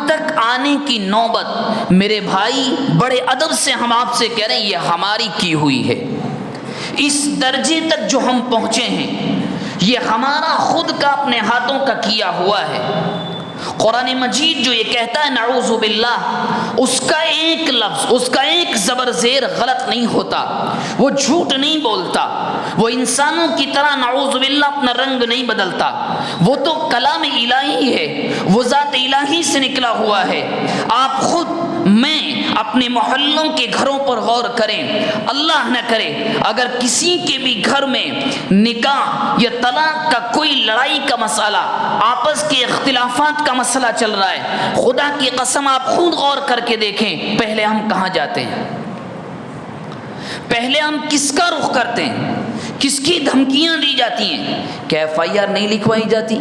تک آنے کی نوبت میرے بھائی بڑے ادب سے ہم آپ سے کہہ رہے ہیں یہ ہماری کی ہوئی ہے. اس درجے تک جو ہم پہنچے ہیں یہ ہمارا خود کا اپنے ہاتھوں کا کیا ہوا ہے. قرآن مجید جو یہ کہتا ہے نعوذ باللہ، اس کا ایک لفظ، اس کا ایک زبر زیر غلط نہیں ہوتا، وہ جھوٹ نہیں بولتا، وہ انسانوں کی طرح نعوذ باللہ اپنا رنگ نہیں بدلتا، وہ تو کلام الہی ہے، وہ ذات الہی سے نکلا ہوا ہے. آپ خود میں اپنے محلوں کے گھروں پر غور کریں، اللہ نہ کرے اگر کسی کے بھی گھر میں نکاح یا طلاق کا کوئی لڑائی کا مسئلہ، آپس کے اختلافات کا مسئلہ چل رہا ہے، خدا کی قسم آپ خود غور کر کے دیکھیں پہلے ہم کہاں جاتے ہیں، پہلے ہم کس کا رخ کرتے ہیں، کس کی دھمکیاں دی جاتی ہیں. کیا FIR نہیں لکھوائی جاتی؟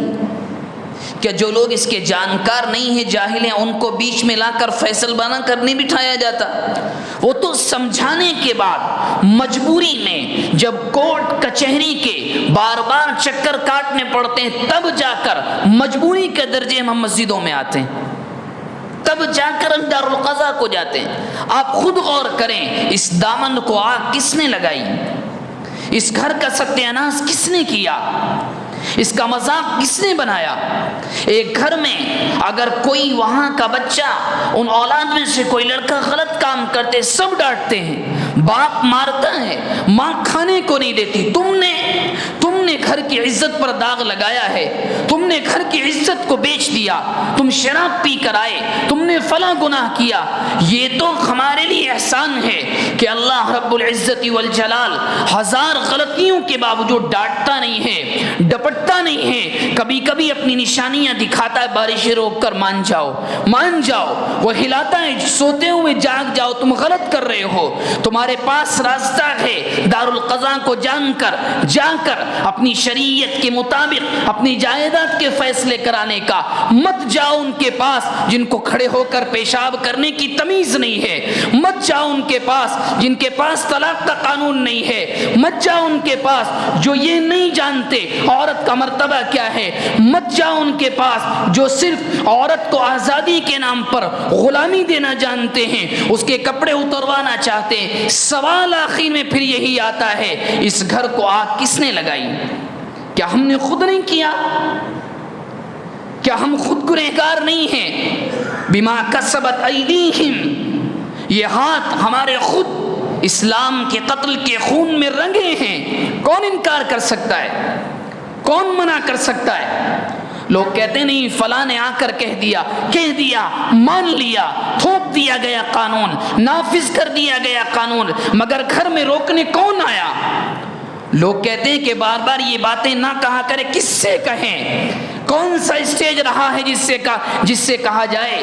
کیا جو لوگ اس کے جانکار نہیں ہیں، جاہل ہیں، ان کو بیچ میں لا کر فیصل بنا کر نہیں بٹھایا جاتا؟ وہ تو سمجھانے کے بعد مجبوری میں جب کورٹ کچہری کے بار بار چکر کاٹنے پڑتے ہیں تب جا کر مجبوری کے درجے ہم مسجدوں میں آتے ہیں، تب جا کر ہم دارالقضا کو جاتے ہیں. آپ خود غور کریں، اس دامن کو آگ کس نے لگائی؟ اس گھر کا ستیاناش کس نے کیا؟ اس کا مذاق کس نے بنایا؟ ایک گھر میں اگر کوئی وہاں کا بچہ، ان اولاد میں سے کوئی لڑکا غلط کام کرتے سب ڈانٹتے ہیں، باپ مارتا ہے، ماں کھانے کو نہیں دیتی. تم نے گھر کی عزت پر داغ لگایا ہے، تم نے گھر کی عزت کو بیچ دیا، تم شراب پی کر آئے، تم نے فلاں گناہ کیا. یہ تو ہمارے لیے احسان ہے کہ اللہ رب العزت والجلال ہزار غلطیوں کے باوجود ڈانٹتا نہیں ہے، ڈپٹتا نہیں ہے. کبھی کبھی اپنی نشانیاں دکھاتا ہے، بارشیں روک کر مان جاؤ. وہ ہلاتا ہے، سوتے ہوئے جاگ جاؤ، تم غلط کر رہے ہو، تمہارے پاس راستہ ہے دارالقضا کو جا کر اپنی شریعت کے مطابق اپنی جائیداد کے فیصلے کرانے کا. مت جاؤ ان کے پاس جن کو کھڑے ہو کر پیشاب کرنے کی تمیز نہیں ہے، مت جاؤ ان کے پاس جن کے پاس طلاق کا قانون نہیں ہے، مت جاؤ ان کے پاس جو یہ نہیں جانتے عورت کا مرتبہ کیا ہے، مت جاؤ ان کے پاس جو صرف عورت کو آزادی کے نام پر غلامی دینا جانتے ہیں، اس کے کپڑے اتروانا چاہتے ہیں. سوال آخر میں پھر یہی آتا ہے، اس گھر کو آگ کس نے لگائی؟ کیا ہم نے خود نہیں کیا؟ کیا ہم خود گنہگار نہیں ہیں؟ بما کسبت ایدیہم، یہ ہاتھ ہمارے خود اسلام کے قتل کے خون میں رنگے ہیں. کون انکار کر سکتا ہے؟ کون منع کر سکتا ہے؟ لوگ کہتے نہیں فلاں نے آ کر کہہ دیا، مان لیا، تھوپ دیا گیا قانون، نافذ کر دیا گیا قانون، مگر گھر میں روکنے کون آیا؟ لوگ کہتے ہیں کہ بار بار یہ باتیں نہ کہا کرے، کس سے کہیں؟ کون سا اسٹیج رہا ہے جس سے کہا جائے؟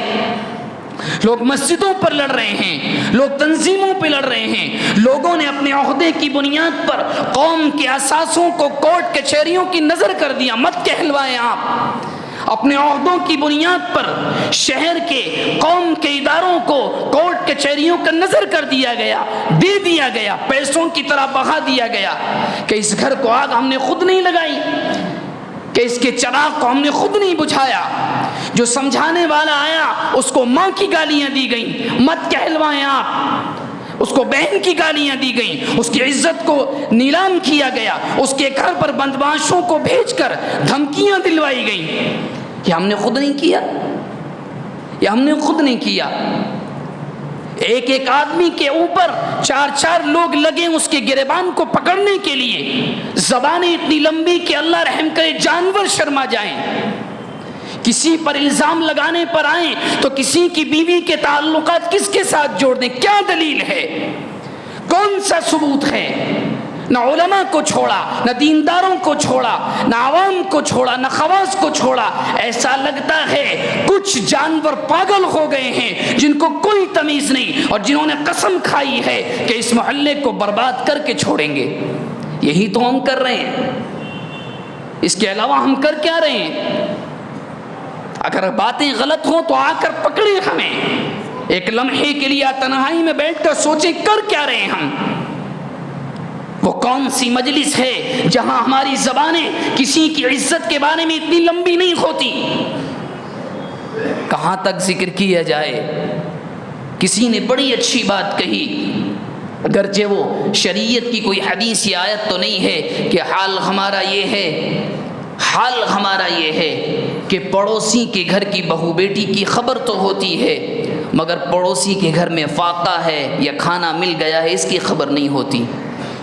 لوگ مسجدوں پر لڑ رہے ہیں، لوگ تنظیموں پہ لڑ رہے ہیں، لوگوں نے اپنے عہدے کی بنیاد پر قوم کے اساسوں کو کورٹ کچہریوں کی نظر کر دیا. مت کہلوائیں آپ، اپنے عہدوں کی بنیاد پر شہر کے قوم کے اداروں کو کورٹ کچہریوں کا نظر کر دیا گیا، دے دیا گیا، پیسوں کی طرح بہا دیا گیا. کہ اس گھر کو آگ ہم نے خود نہیں لگائی، کہ اس کے چراغ کو ہم نے خود نہیں بجھایا. جو سمجھانے والا آیا اس کو ماں کی گالیاں دی گئیں. مت کہلوائیں آپ، اس کو بہن کی گالیاں دی گئیں، اس کی عزت کو نیلام کیا گیا، اس کے گھر پر بدمعاشوں کو بھیج کر دھمکیاں دلوائی گئیں. یہ ہم نے خود نہیں کیا، یہ ہم نے خود نہیں کیا. ایک آدمی کے اوپر 4 لوگ لگے اس کے گریبان کو پکڑنے کے لیے. زبانیں اتنی لمبی کہ اللہ رحم کرے جانور شرما جائیں. کسی پر الزام لگانے پر آئیں تو کسی کی بیوی کے تعلقات کس کے ساتھ جوڑ دیں. کیا دلیل ہے؟ کون سا ثبوت ہے؟ نہ علماء کو چھوڑا، نہ دینداروں کو چھوڑا، نہ عوام کو چھوڑا، نہ خواص کو چھوڑا. ایسا لگتا ہے کچھ جانور پاگل ہو گئے ہیں جن کو کوئی تمیز نہیں، اور جنہوں نے قسم کھائی ہے کہ اس محلے کو برباد کر کے چھوڑیں گے. یہی تو ہم کر رہے ہیں، اس کے علاوہ ہم کر کیا رہے ہیں؟ اگر باتیں غلط ہوں تو آ کر پکڑیں ہمیں. ایک لمحے کے لیے تنہائی میں بیٹھ کر سوچیں کر کیا رہے ہیں ہم. وہ کون سی مجلس ہے جہاں ہماری زبانیں کسی کی عزت کے بارے میں اتنی لمبی نہیں ہوتی؟ کہاں تک ذکر کیا جائے؟ کسی نے بڑی اچھی بات کہی، اگرچہ وہ شریعت کی کوئی حدیث یا آیت تو نہیں ہے، کہ حال ہمارا یہ ہے کہ پڑوسی کے گھر کی بہو بیٹی کی خبر تو ہوتی ہے، مگر پڑوسی کے گھر میں فاقہ ہے یا کھانا مل گیا ہے اس کی خبر نہیں ہوتی۔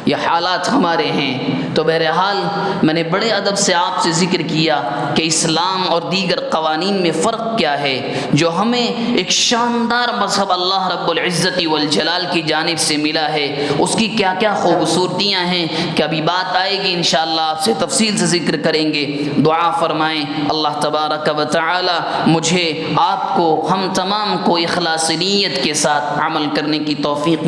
یہ حالات ہمارے ہیں۔ تو بہرحال میں نے بڑے ادب سے آپ سے ذکر کیا کہ اسلام اور دیگر قوانین میں فرق کیا ہے، جو ہمیں ایک شاندار مذہب اللہ رب العزت والجلال کی جانب سے ملا ہے، اس کی کیا کیا خوبصورتیاں ہیں کہ ابھی بات آئے گی انشاءاللہ آپ سے تفصیل سے ذکر کریں گے۔ دعا فرمائیں اللہ تبارک و تعالی مجھے، آپ کو، ہم تمام کو اخلاص نیت کے ساتھ عمل کرنے کی توفیق